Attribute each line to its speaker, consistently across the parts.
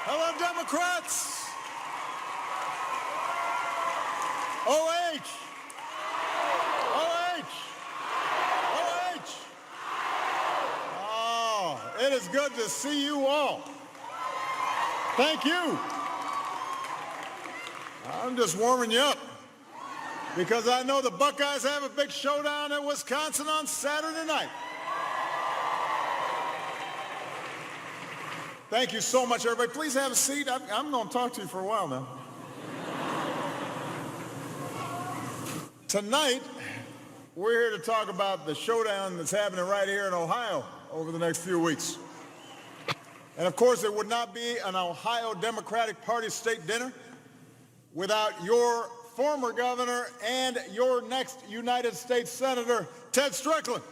Speaker 1: Hello, Democrats. OH. OH. OH. Oh, it is good to see you all. Thank you. I'm just warming you up because I know the Buckeyes have a big showdown in Wisconsin on Saturday night. Thank you so much, everybody. Please have a seat. I'm going to talk to you for a while now. Tonight, we're here to talk about the showdown that's happening right here in Ohio over the next few weeks. And of course, it would not be an Ohio Democratic Party state dinner without your former governor and your next United States Senator, Ted Strickland.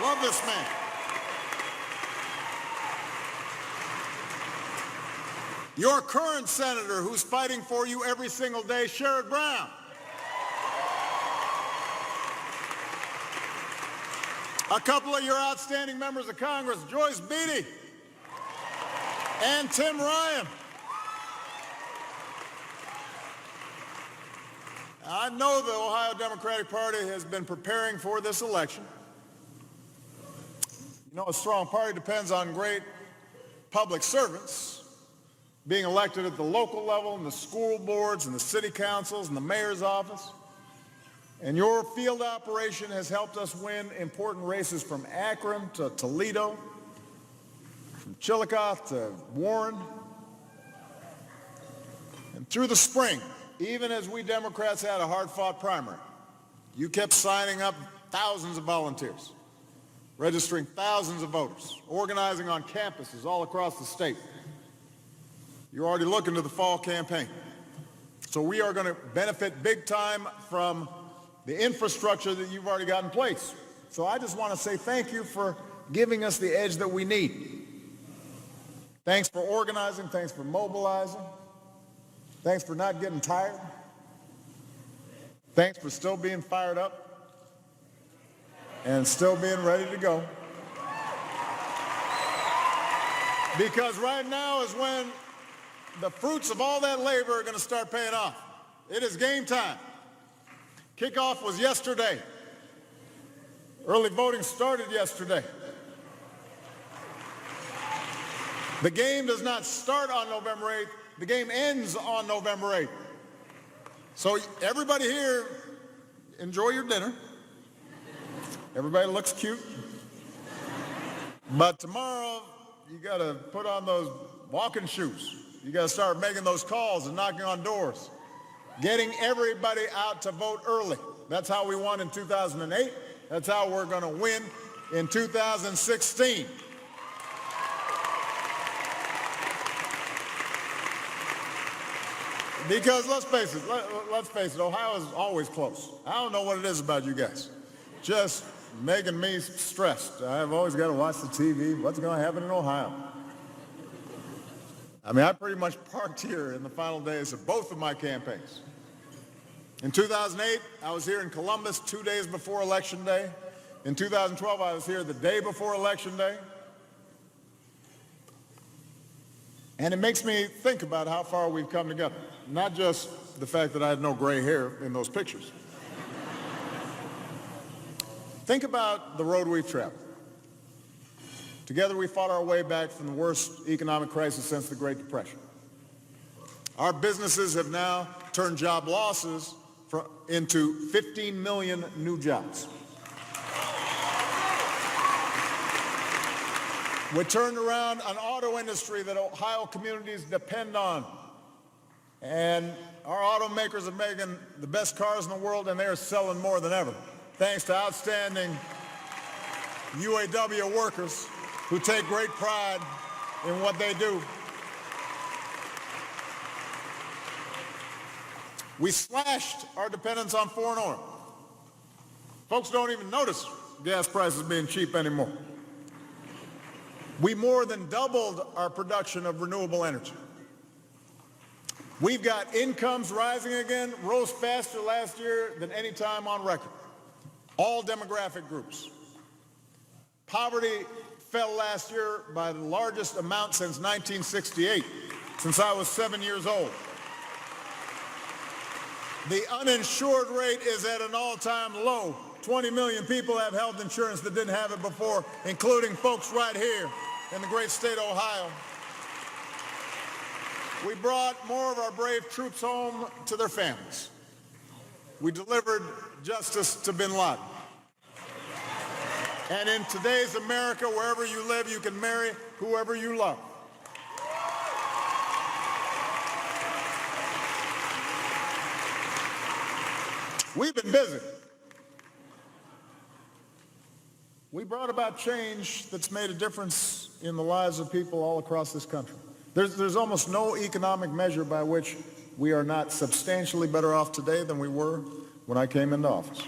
Speaker 1: Love this man. Your current senator who's fighting for you every single day, Sherrod Brown. A couple of your outstanding members of Congress, Joyce Beatty and Tim Ryan. I know the Ohio Democratic Party has been preparing for this election. You know, a strong party depends on great public servants being elected at the local level, and the school boards, and the city councils, and the mayor's office. And your field operation has helped us win important races from Akron to Toledo, from Chillicothe to Warren. And through the spring, even as we Democrats had a hard-fought primary, you kept signing up thousands of volunteers, registering thousands of voters, organizing on campuses all across the state. You're already looking to the fall campaign. So we are going to benefit big time from the infrastructure that you've already got in place. So I just want to say thank you for giving us the edge that we need. Thanks for organizing. Thanks for mobilizing. Thanks for not getting tired. Thanks for still being fired up and still being ready to go. Because right now is when the fruits of all that labor are going to start paying off. It is game time. Kickoff was yesterday. Early voting started yesterday. The game does not start on November 8th. The game ends on November 8th. So everybody here, enjoy your dinner. Everybody looks cute. But tomorrow, you got to put on those walking shoes. You got to start making those calls and knocking on doors, getting everybody out to vote early. That's how we won in 2008. That's how we're going to win in 2016. Because let's face it, Ohio is always close. I don't know what it is about you guys. Just making me stressed. I've always got to watch the TV. What's going to happen in Ohio? I mean, I pretty much parked here in the final days of both of my campaigns. In 2008, I was here in Columbus 2 days before Election Day. In 2012, I was here the day before Election Day. And it makes me think about how far we've come together. Not just the fact that I had no gray hair in those pictures. Think about the road we've traveled. Together we fought our way back from the worst economic crisis since the Great Depression. Our businesses have now turned job losses into 15 million new jobs. We turned around an auto industry that Ohio communities depend on. And our automakers are making the best cars in the world, and they're selling more than ever, thanks to outstanding UAW workers who take great pride in what they do. We slashed our dependence on foreign oil. Folks don't even notice gas prices being cheap anymore. We more than doubled our production of renewable energy. We've got incomes rising again, rose faster last year than any time on record. All demographic groups. Poverty fell last year by the largest amount since 1968, since I was 7 years old. The uninsured rate is at an all-time low. 20 million people have health insurance that didn't have it before, including folks right here in the great state of Ohio. We brought more of our brave troops home to their families. We delivered justice to bin Laden. And in today's America, wherever you live, you can marry whoever you love. We've been busy. We brought about change that's made a difference in the lives of people all across this country. There's almost no economic measure by which we are not substantially better off today than we were when I came into office.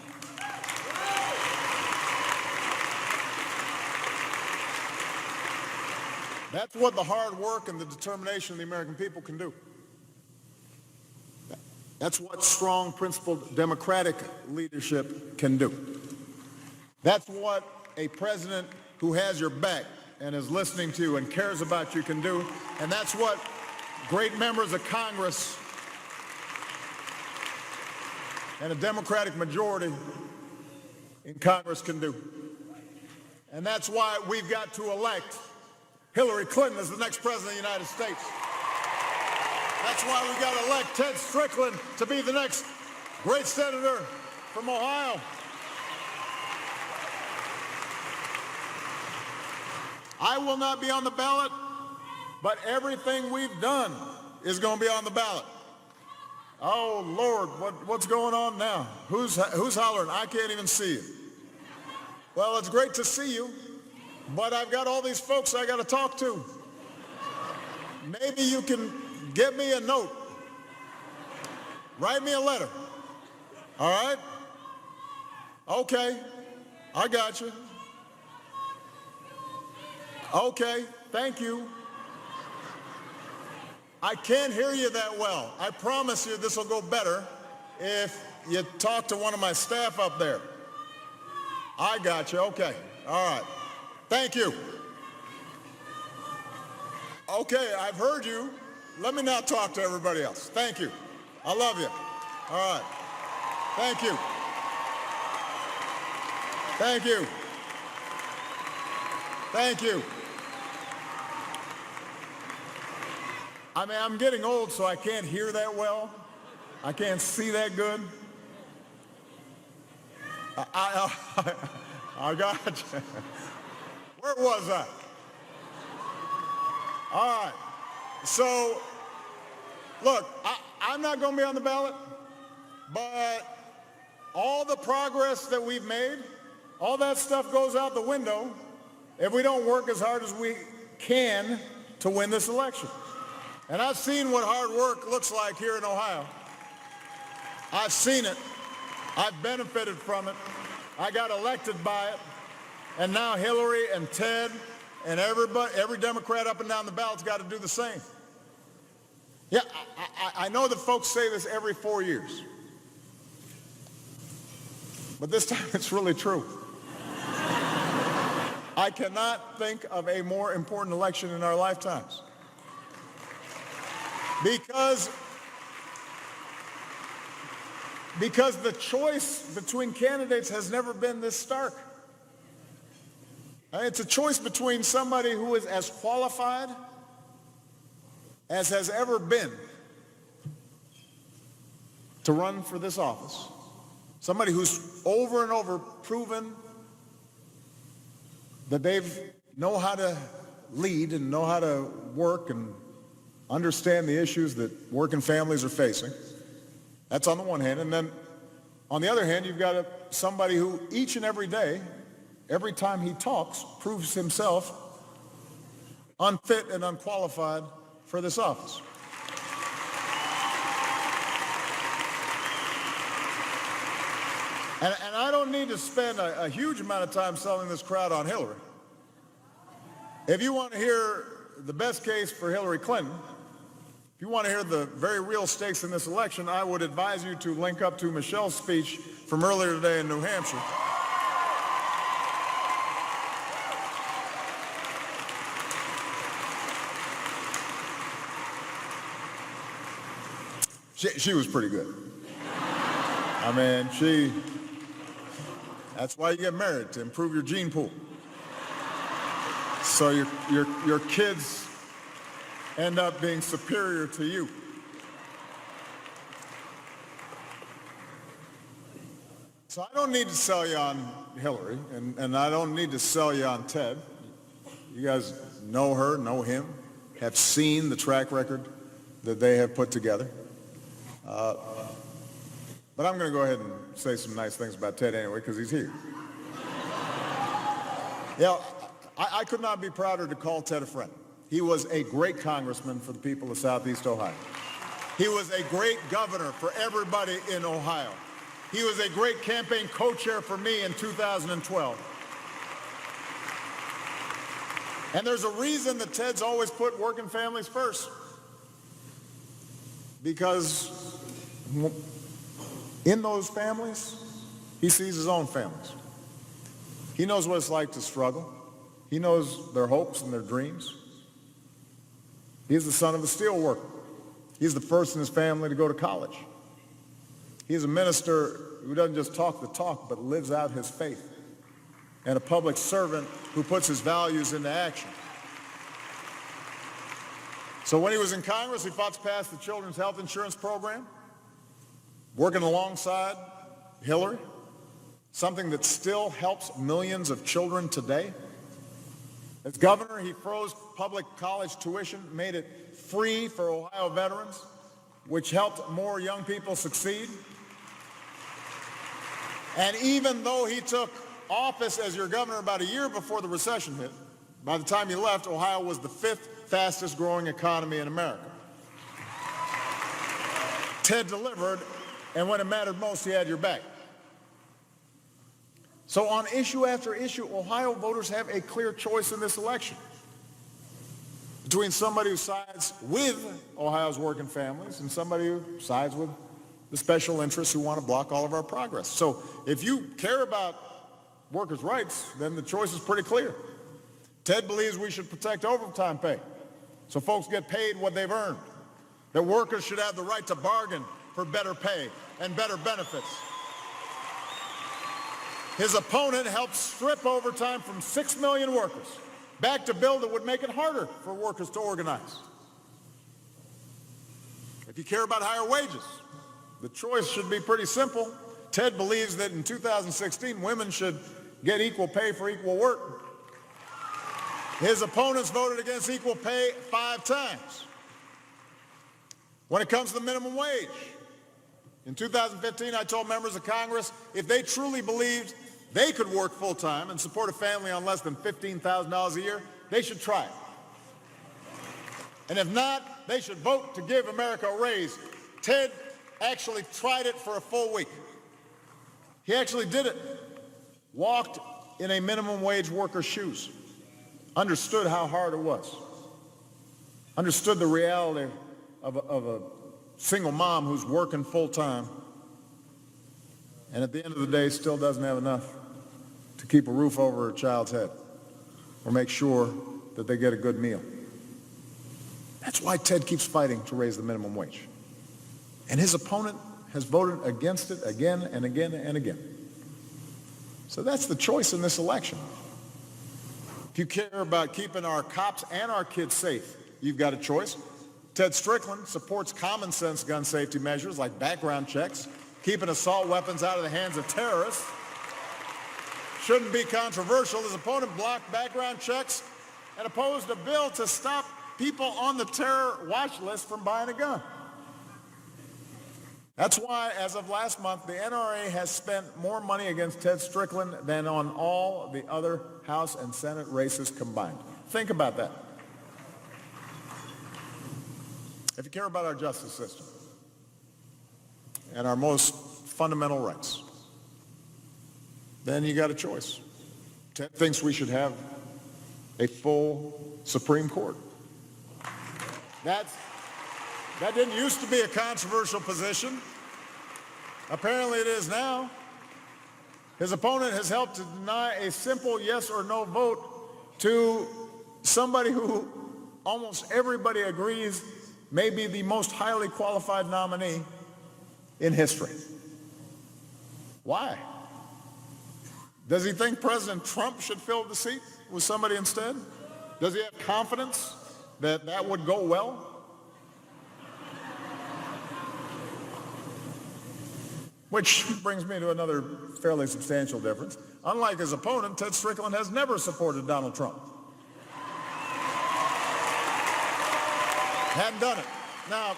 Speaker 1: That's what the hard work and the determination of the American people can do. That's what strong, principled, democratic leadership can do. That's what a president who has your back and is listening to you and cares about you can do. And that's what great members of Congress and a Democratic majority in Congress can do. And that's why we've got to elect Hillary Clinton as the next president of the United States. That's why we've got to elect Ted Strickland to be the next great senator from Ohio. I will not be on the ballot, but everything we've done is going to be on the ballot. Oh, Lord, what's going on now? Who's hollering? I can't even see you. Well, it's great to see you, but I've got all these folks I got to talk to. Maybe you can give me a note. Write me a letter. All right? Okay, I got you. Okay, thank you. I can't hear you that well. I promise you this will go better if you talk to one of my staff up there. I got you, okay. All right. Thank you. Okay, I've heard you. Let me now talk to everybody else. Thank you. I love you. All right. Thank you. Thank you. Thank you. I mean, I'm getting old, so I can't hear that well. I can't see that good. I got you. Where was I? All right. So, look, I'm not going to be on the ballot, but all the progress that we've made, all that stuff goes out the window if we don't work as hard as we can to win this election. And I've seen what hard work looks like here in Ohio. I've seen it. I've benefited from it. I got elected by it. And now Hillary and Ted and every Democrat up and down the ballot's got to do the same. Yeah, I know that folks say this every 4 years. But this time it's really true. I cannot think of a more important election in our lifetimes. Because the choice between candidates has never been this stark. It's a choice between somebody who is as qualified as has ever been to run for this office, somebody who's over and over proven that they know how to lead and know how to work and understand the issues that working families are facing. That's on the one hand. And then on the other hand, you've got somebody who each and every day, every time he talks, proves himself unfit and unqualified for this office. And I don't need to spend a huge amount of time selling this crowd on Hillary. If you want to hear the best case for Hillary Clinton, if you want to hear the very real stakes in this election, I would advise you to link up to Michelle's speech from earlier today in New Hampshire. She was pretty good. I mean, that's why you get married, to improve your gene pool. So your kids end up being superior to you. So I don't need to sell you on Hillary, and I don't need to sell you on Ted. You guys know her, know him, have seen the track record that they have put together. But I'm going to go ahead and say some nice things about Ted anyway, because he's here. Yeah, I could not be prouder to call Ted a friend. He was a great congressman for the people of Southeast Ohio. He was a great governor for everybody in Ohio. He was a great campaign co-chair for me in 2012. And there's a reason that Ted's always put working families first. Because in those families, he sees his own families. He knows what it's like to struggle. He knows their hopes and their dreams. He's the son of a steel worker. He's the first in his family to go to college. He's a minister who doesn't just talk the talk, but lives out his faith, and a public servant who puts his values into action. So when he was in Congress, he fought to pass the Children's Health Insurance Program, working alongside Hillary, something that still helps millions of children today. As governor, he froze public college tuition, made it free for Ohio veterans, which helped more young people succeed. And even though he took office as your governor about a year before the recession hit, by the time he left, Ohio was the 5th fastest growing economy in America. Ted delivered, and when it mattered most, he had your back. So on issue after issue, Ohio voters have a clear choice in this election between somebody who sides with Ohio's working families and somebody who sides with the special interests who want to block all of our progress. So if you care about workers' rights, then the choice is pretty clear. Ted believes we should protect overtime pay so folks get paid what they've earned, that workers should have the right to bargain for better pay and better benefits. His opponent helped strip overtime from 6 million workers back to a bill that would make it harder for workers to organize. If you care about higher wages, the choice should be pretty simple. Ted believes that in 2016, women should get equal pay for equal work. His opponents voted against equal pay 5 times. When it comes to the minimum wage, in 2015, I told members of Congress if they truly believed they could work full-time and support a family on less than $15,000 a year, they should try it. And if not, they should vote to give America a raise. Ted actually tried it for a full week. He actually did it. Walked in a minimum wage worker's shoes. Understood how hard it was. Understood the reality of a single mom who's working full-time and at the end of the day still doesn't have enough to keep a roof over her child's head or make sure that they get a good meal. That's why Ted keeps fighting to raise the minimum wage. And his opponent has voted against it again and again and again. So that's the choice in this election. If you care about keeping our cops and our kids safe, you've got a choice. Ted Strickland supports common sense gun safety measures like background checks, keeping assault weapons out of the hands of terrorists. Shouldn't be controversial. His opponent blocked background checks and opposed a bill to stop people on the terror watch list from buying a gun. That's why, as of last month, the NRA has spent more money against Ted Strickland than on all the other House and Senate races combined. Think about that. If you care about our justice system and our most fundamental rights, then you got a choice. Ted thinks we should have a full Supreme Court. That didn't used to be a controversial position. Apparently it is now. His opponent has helped to deny a simple yes or no vote to somebody who almost everybody agrees may be the most highly qualified nominee in history. Why? Does he think President Trump should fill the seat with somebody instead? Does he have confidence that that would go well? Which brings me to another fairly substantial difference. Unlike his opponent, Ted Strickland has never supported Donald Trump. Hadn't done it. Now,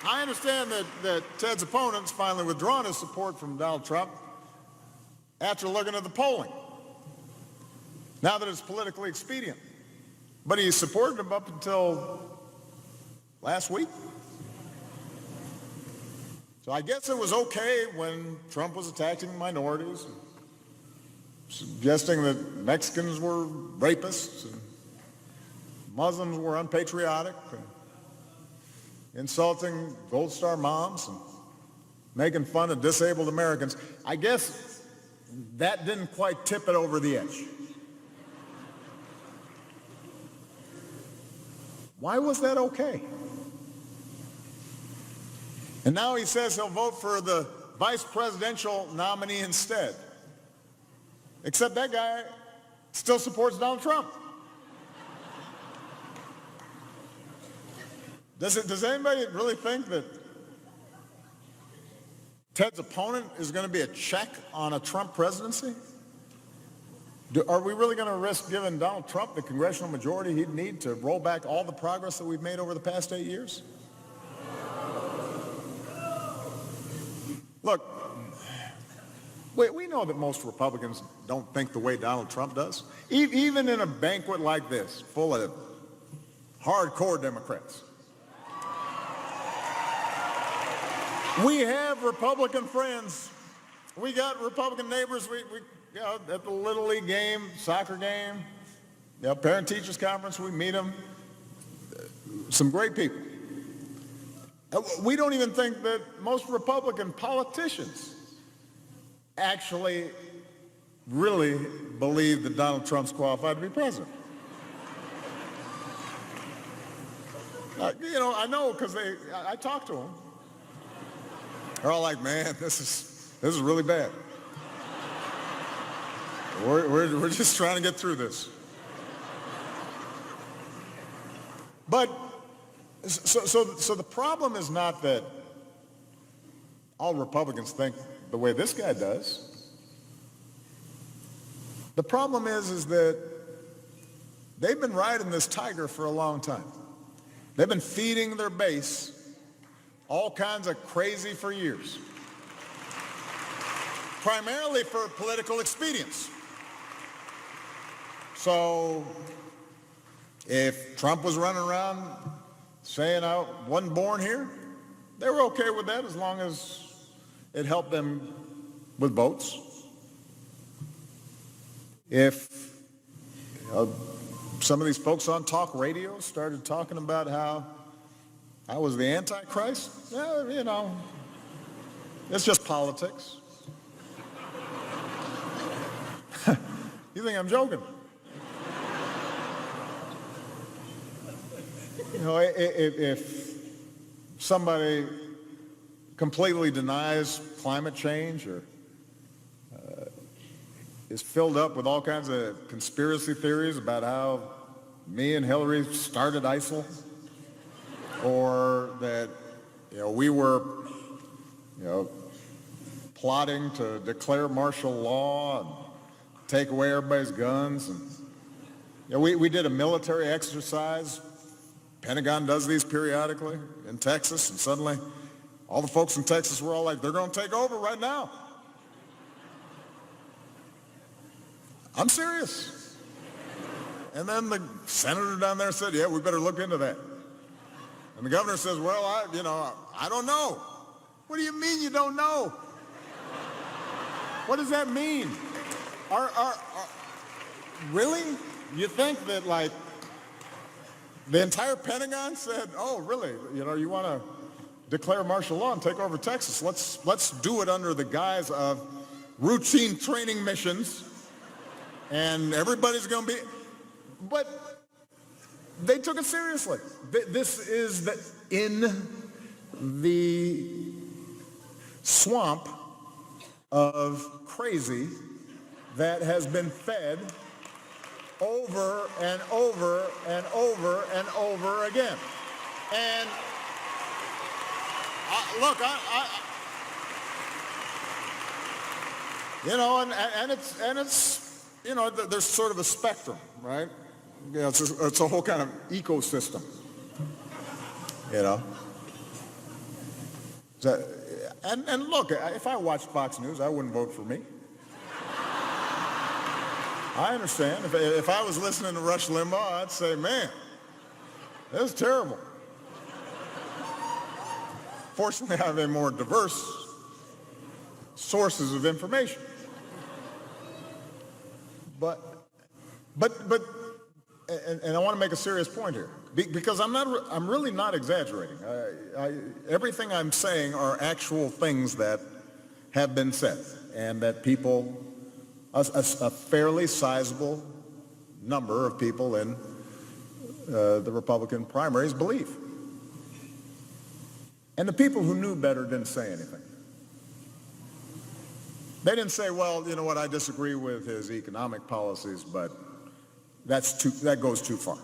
Speaker 1: I understand that Ted's opponent's finally withdrawn his support from Donald Trump after looking at the polling, now that it's politically expedient. But he supported him up until last week. So I guess it was okay when Trump was attacking minorities, suggesting that Mexicans were rapists and Muslims were unpatriotic, and insulting Gold Star moms and making fun of disabled Americans. I guess that didn't quite tip it over the edge. Why was that okay? And now he says he'll vote for the vice presidential nominee instead. Except that guy still supports Donald Trump. Does anybody really think that Ted's opponent is going to be a check on a Trump presidency? Are we really going to risk giving Donald Trump the congressional majority he'd need to roll back all the progress that we've made over the past 8 years? Look, we know that most Republicans don't think the way Donald Trump does. Even in a banquet like this, full of hardcore Democrats. We have Republican friends. We got Republican neighbors. We at the Little League game, soccer game, parent-teachers conference, we meet them. Some great people. We don't even think that most Republican politicians actually really believe that Donald Trump's qualified to be president. I know because I talked to them. They're all like, man, this is really bad. We're just trying to get through this. But so the problem is not that all Republicans think the way this guy does. The problem is that they've been riding this tiger for a long time. They've been feeding their base all kinds of crazy for years, primarily for political expedience. So if Trump was running around saying I wasn't born here, they were okay with that as long as it helped them with votes. If some of these folks on talk radio started talking about how I was the Antichrist, it's just politics. You think I'm joking? If somebody completely denies climate change or is filled up with all kinds of conspiracy theories about how me and Hillary started ISIL, or that we were plotting to declare martial law and take away everybody's guns, and we did a military exercise. Pentagon does these periodically in Texas, and suddenly all the folks in Texas were all like, they're going to take over right now. I'm serious. And then the senator down there said, yeah, we better look into that. And the governor says, well, I don't know. What do you mean you don't know? What does that mean? Really? You think that, like, the entire Pentagon said, oh, really? You want to declare martial law and take over Texas? Let's do it under the guise of routine training missions, and everybody's going to be... But they took it seriously. This is the swamp of crazy that has been fed over and over and over and over again. And look, it's there's sort of a spectrum, right? It's a whole kind of ecosystem, you know. And look, if I watched Fox News, I wouldn't vote for me. I understand. If I was listening to Rush Limbaugh, I'd say, man, this is terrible. Fortunately, I have a more diverse sources of information. But I want to make a serious point here, because I'm really not exaggerating. Everything I'm saying are actual things that have been said, and that people, a fairly sizable number of people in the Republican primaries believe. And the people who knew better didn't say anything. They didn't say, well, you know what, I disagree with his economic policies, but that goes too far.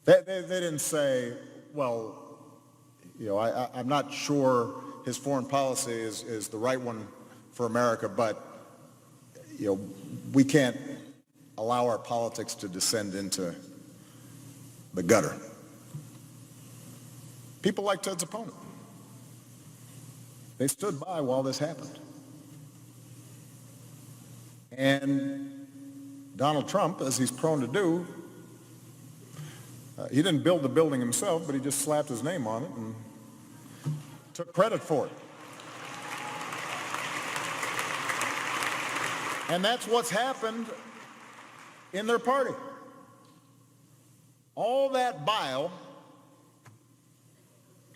Speaker 1: They didn't say, well, I'm not sure his foreign policy is the right one for America, but we can't allow our politics to descend into the gutter. People like Ted's opponent. They stood by while this happened. And Donald Trump, as he's prone to do, he didn't build the building himself, but he just slapped his name on it and took credit for it. And that's what's happened in their party. All that bile,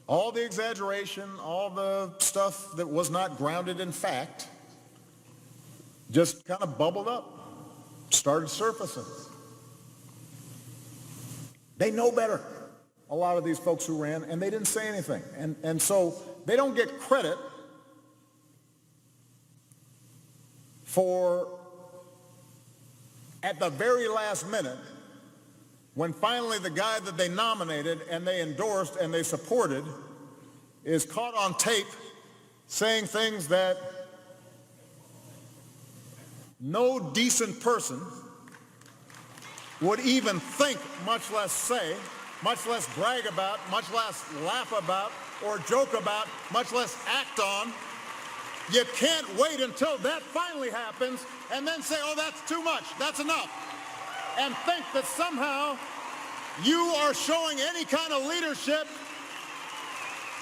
Speaker 1: all the exaggeration, all the stuff that was not grounded in fact, just kind of bubbled up, started surfacing. They know better, a lot of these folks who ran, and they didn't say anything. And so they don't get credit for, at the very last minute, when finally the guy that they nominated and they endorsed and they supported is caught on tape saying things that no decent person would even think, much less say, much less brag about, much less laugh about or joke about, much less act on. You can't wait until that finally happens and then say, oh, that's too much, that's enough, and think that somehow you are showing any kind of leadership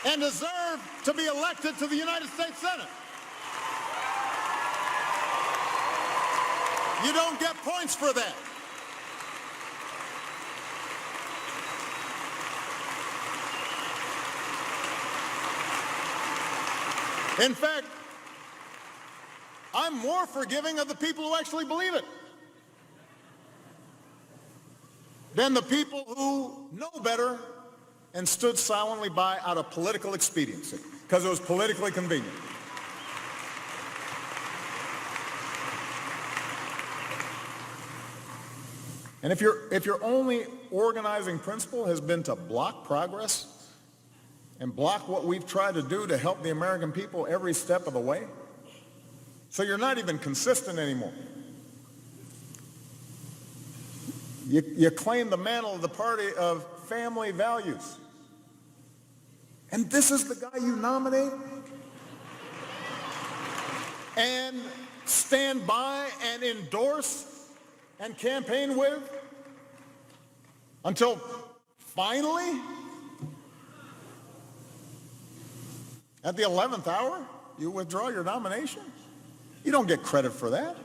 Speaker 1: and deserve to be elected to the United States Senate. You don't get points for that. In fact, I'm more forgiving of the people who actually believe it than the people who know better and stood silently by out of political expediency, because it was politically convenient. And if your only organizing principle has been to block progress and block what we've tried to do to help the American people every step of the way, so you're not even consistent anymore. You claim the mantle of the party of family values. And this is the guy you nominate and stand by and endorse and campaign with until finally, at the 11th hour, you withdraw your nomination? You don't get credit for that.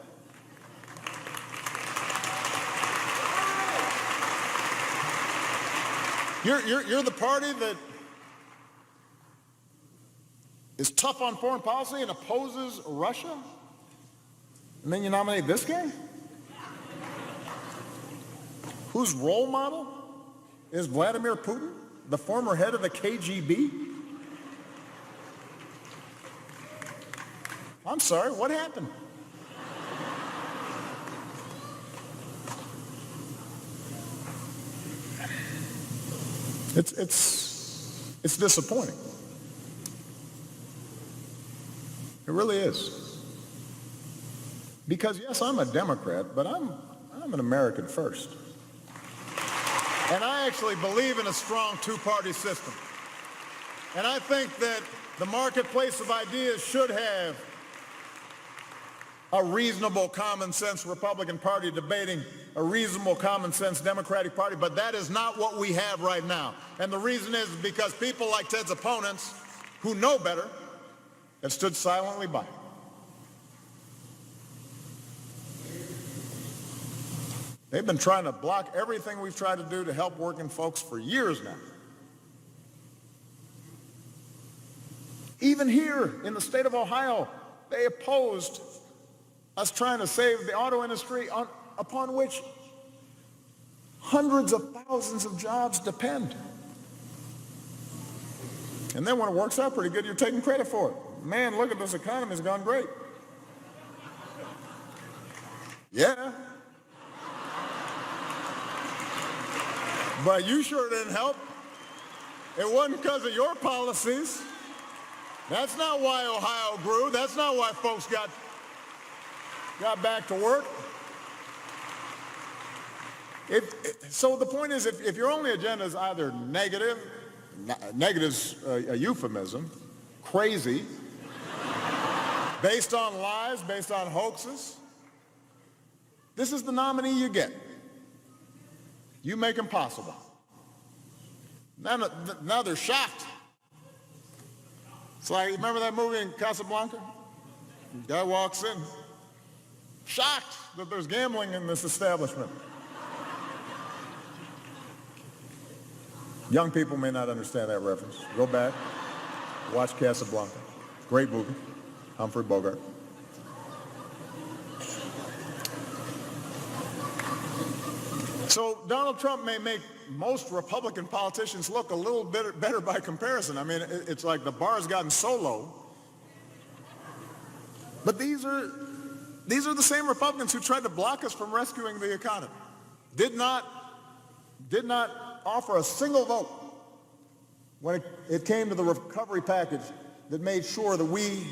Speaker 1: You're the party that is tough on foreign policy and opposes Russia, and then you nominate this guy, whose role model is Vladimir Putin, the former head of the KGB? I'm sorry, what happened? It's disappointing. It really is. Because yes, I'm a Democrat, but I'm an American first. And I actually believe in a strong two-party system. And I think that the marketplace of ideas should have a reasonable common sense Republican Party debating a reasonable common sense Democratic Party, but that is not what we have right now. And the reason is because people like Ted's opponents, who know better, have stood silently by. They've been trying to block everything we've tried to do to help working folks for years now. Even here in the state of Ohio, they opposed us trying to save the auto industry upon which hundreds of thousands of jobs depend. And then when it works out pretty good, you're taking credit for it. Man, look at this economy, it's gone great. Yeah. But you sure didn't help. It wasn't because of your policies. That's not why Ohio grew. That's not why folks got back to work. So the point is, if your only agenda is either negative's a euphemism, crazy, based on lies, based on hoaxes, this is the nominee you get. You make him possible. Now they're shocked. It's like, remember that movie in Casablanca? The guy walks in, shocked that there's gambling in this establishment. Young people may not understand that reference. Go back, watch Casablanca. Great movie, Humphrey Bogart. So Donald Trump may make most Republican politicians look a little bit better by comparison. I mean, it's like the bar's gotten so low. But these are the same Republicans who tried to block us from rescuing the economy. Did not offer a single vote when it came to the recovery package that made sure that we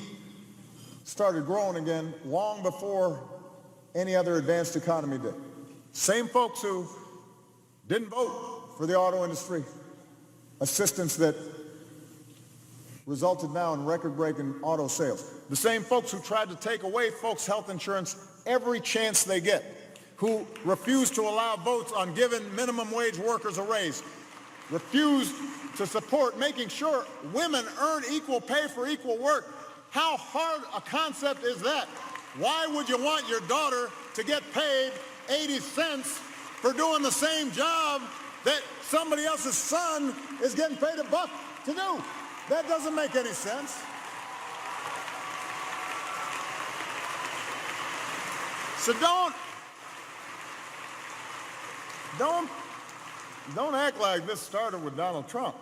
Speaker 1: started growing again long before any other advanced economy did. Same folks who didn't vote for the auto industry assistance that resulted now in record-breaking auto sales. The same folks who tried to take away folks' health insurance every chance they get, who refused to allow votes on giving minimum wage workers a raise, refused to support making sure women earn equal pay for equal work. How hard a concept is that? Why would you want your daughter to get paid 80 cents for doing the same job that somebody else's son is getting paid $1 to do? That doesn't make any sense. So don't act like this started with Donald Trump.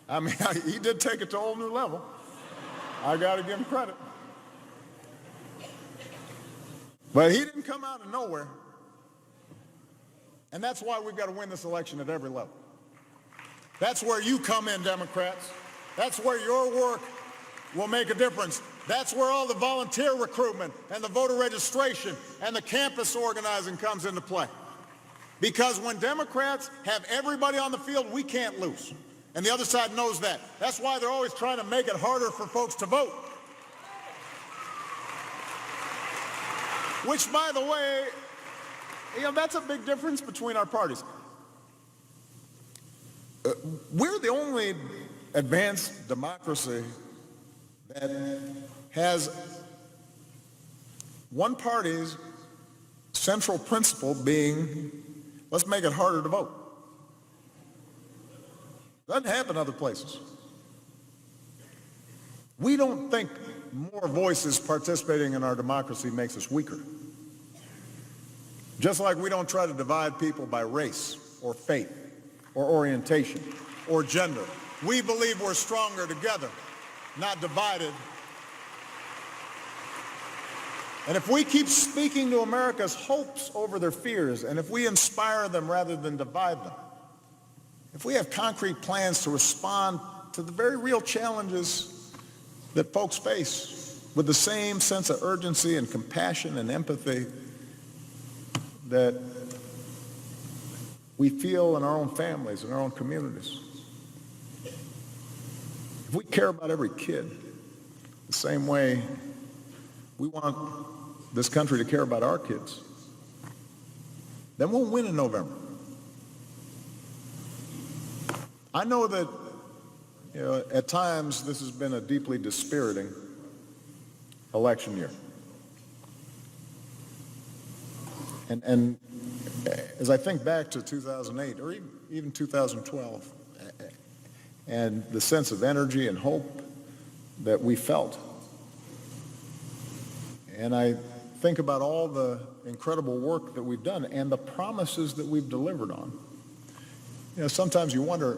Speaker 1: I mean, he did take it to a whole new level. I got to give him credit. But he didn't come out of nowhere. And that's why we've got to win this election at every level. That's where you come in, Democrats. That's where your work will make a difference. That's where all the volunteer recruitment and the voter registration and the campus organizing comes into play. Because when Democrats have everybody on the field, we can't lose. And the other side knows that. That's why they're always trying to make it harder for folks to vote. Which, by the way, that's a big difference between our parties. We're the only advanced democracy that has one party's central principle being, let's make it harder to vote. Doesn't happen other places. We don't think more voices participating in our democracy makes us weaker. Just like we don't try to divide people by race or faith or orientation or gender. We believe we're stronger together, not divided. And if we keep speaking to America's hopes over their fears, and if we inspire them rather than divide them, if we have concrete plans to respond to the very real challenges that folks face with the same sense of urgency and compassion and empathy that we feel in our own families, in our own communities, if we care about every kid the same way we want this country to care about our kids, then we'll win in November. I know that, at times this has been a deeply dispiriting election year. And as I think back to 2008 or even 2012 and the sense of energy and hope that we felt, and I think about all the incredible work that we've done and the promises that we've delivered on, sometimes you wonder,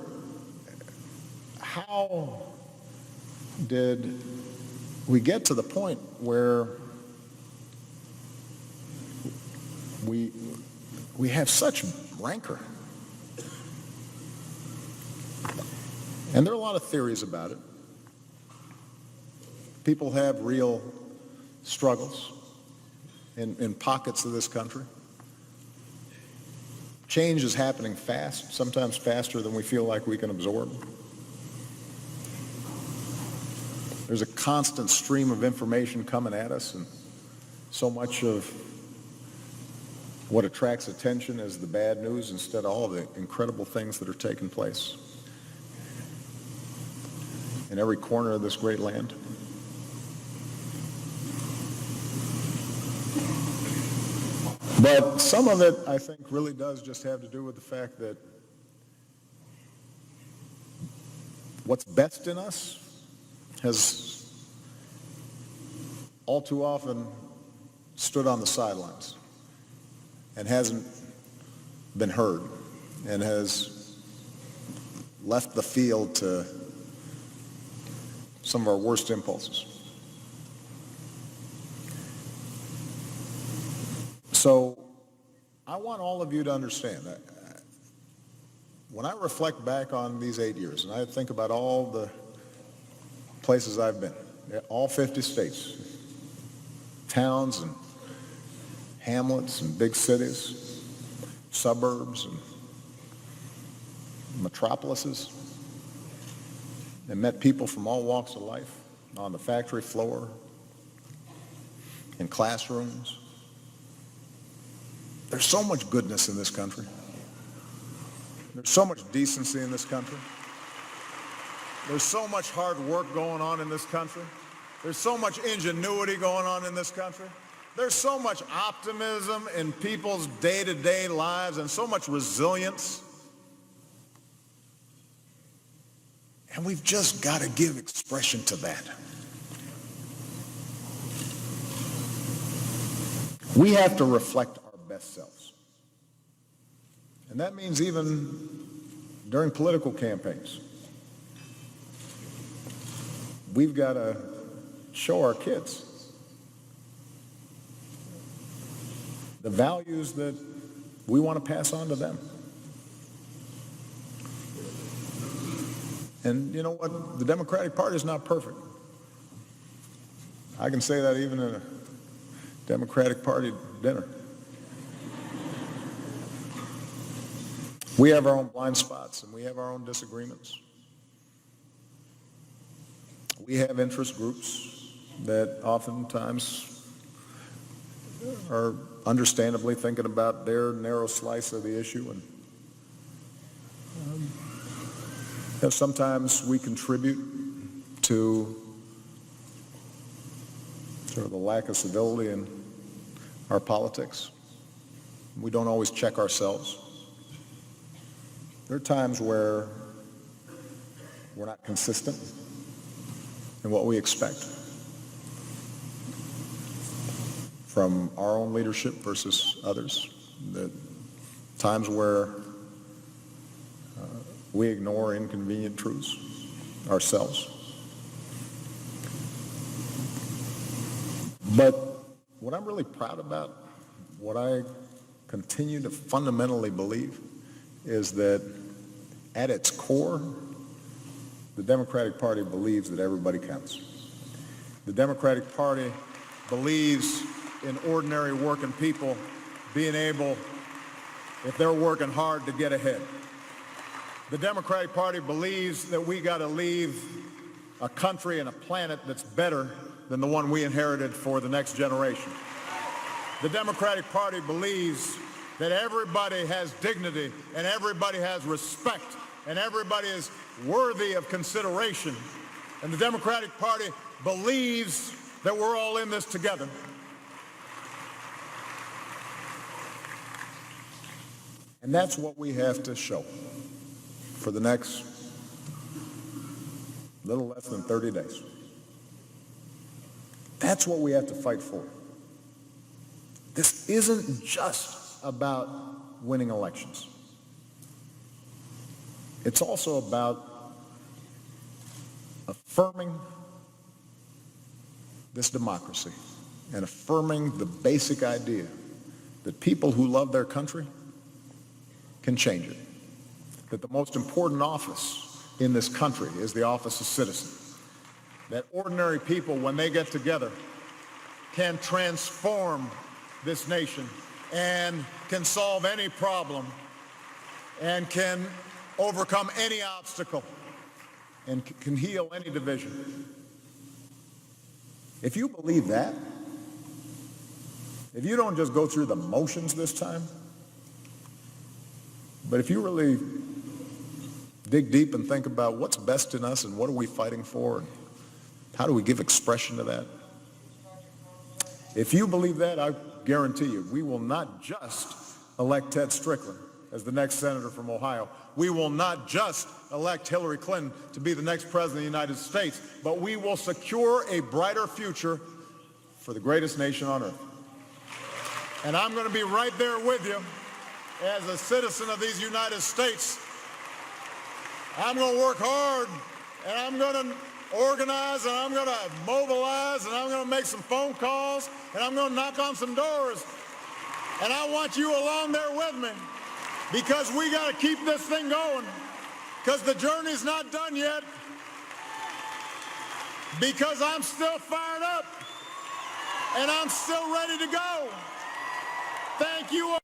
Speaker 1: how did we get to the point where we have such rancor? And there are a lot of theories about it. People have real struggles in pockets of this country. Change is happening fast, sometimes faster than we feel like we can absorb. There's a constant stream of information coming at us, and so much of what attracts attention is the bad news instead of all the incredible things that are taking place in every corner of this great land. But some of it, I think, really does just have to do with the fact that what's best in us has all too often stood on the sidelines and hasn't been heard and has left the field to some of our worst impulses. So I want all of you to understand that when I reflect back on these 8 years and I think about all the places I've been, all 50 states, towns and hamlets and big cities, suburbs and metropolises, and met people from all walks of life on the factory floor, in classrooms. There's so much goodness in this country. There's so much decency in this country. There's so much hard work going on in this country. There's so much ingenuity going on in this country. There's so much optimism in people's day-to-day lives and so much resilience. And we've just got to give expression to that. We have to reflect our best selves. And that means even during political campaigns. We've got to show our kids the values that we want to pass on to them. And you know what? The Democratic Party is not perfect. I can say that even in a Democratic Party dinner. We have our own blind spots and we have our own disagreements. We have interest groups that oftentimes are understandably thinking about their narrow slice of the issue, and sometimes we contribute to sort of the lack of civility in our politics. We don't always check ourselves. There are times where we're not consistent in what we expect from our own leadership versus others. The times where We ignore inconvenient truths ourselves. But what I'm really proud about, what I continue to fundamentally believe, is that at its core, the Democratic Party believes that everybody counts. The Democratic Party believes in ordinary working people being able, if they're working hard, to get ahead. The Democratic Party believes that we got to leave a country and a planet that's better than the one we inherited for the next generation. The Democratic Party believes that everybody has dignity and everybody has respect and everybody is worthy of consideration. And the Democratic Party believes that we're all in this together. And that's what we have to show for the next little less than 30 days. That's what we have to fight for. This isn't just about winning elections. It's also about affirming this democracy and affirming the basic idea that people who love their country can change it. That the most important office in this country is the office of citizen. That ordinary people, when they get together, can transform this nation and can solve any problem and can overcome any obstacle and can heal any division. If you believe that, if you don't just go through the motions this time, but if you really dig deep and think about what's best in us and what are we fighting for and how do we give expression to that, if you believe that, I guarantee you, we will not just elect Ted Strickland as the next senator from Ohio. We will not just elect Hillary Clinton to be the next president of the United States, but we will secure a brighter future for the greatest nation on earth. And I'm going to be right there with you as a citizen of these United States. I'm going to work hard, and I'm going to organize, and I'm going to mobilize, and I'm going to make some phone calls, and I'm going to knock on some doors. And I want you along there with me, because we got to keep this thing going, because the journey's not done yet, because I'm still fired up, and I'm still ready to go. Thank you all.